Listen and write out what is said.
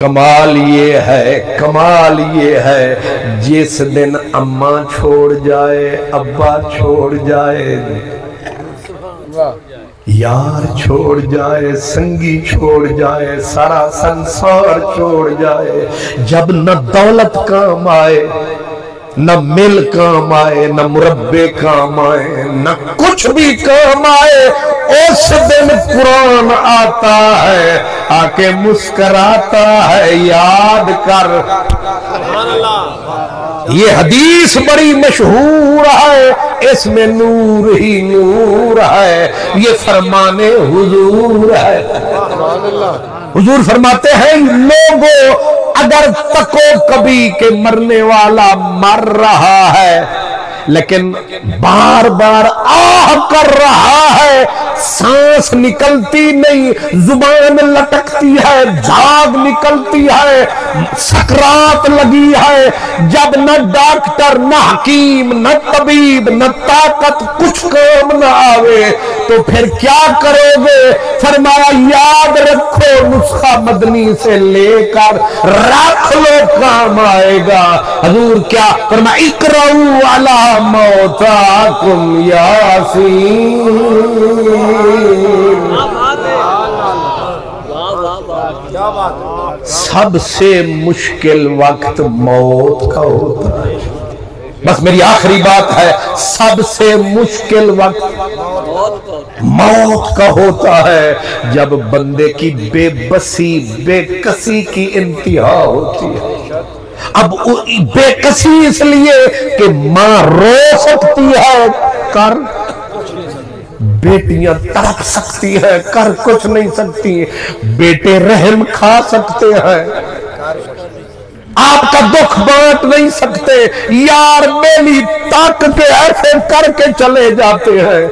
کمال یہ ہے جس دن اماں چھوڑ جائے، ابا چھوڑ جائے، یار چھوڑ جائے، سنگی چھوڑ جائے، سارا سنسار چھوڑ جائے، جب نہ دولت کام آئے، نہ مل کام آئے، نہ مربے کام آئے، نہ کچھ بھی کام آئے، اس دن قرآن آتا ہے، آکے مسکراتا ہے، یاد کر۔ یہ حدیث بڑی مشہور ہے، اس میں نور ہی نور ہے، یہ فرمان حضور ہے۔ حضور فرماتے ہیں لوگوں اگر تکو کبھی کہ مرنے والا مر رہا ہے لیکن بار بار آہ کر رہا ہے، سانس نکلتی نہیں، زبان لٹکتی ہے، جھاگ نکلتی ہے، سکرات لگی ہے، جب نہ ڈاکٹر نہ حکیم نہ طبیب نہ طاقت کچھ کام نہ آوے تو پھر کیا کرو گے؟ فرمایا یاد رکھو نسخہ مدنی سے لے کر رکھ لو، کام آئے گا۔ حضور کیا فرمایا؟ اقرؤ علی موتاکم یاسین۔ سب سے مشکل وقت موت کا ہوتا ہے، بس میری آخری بات ہے، سب سے مشکل وقت موت کا ہوتا ہے جب بندے کی بے بسی بے کسی کی انتہا ہوتی ہے۔ اب بے کسی اس لیے کہ ماں رو سکتی ہے، کر بیٹیاں تڑپ سکتی ہیں، کر کچھ نہیں سکتی، بیٹے رحم کھا سکتے ہیں، آپ کا دکھ بانٹ نہیں سکتے، یار میلی تاک کے ایسے کر کے چلے جاتے ہیں،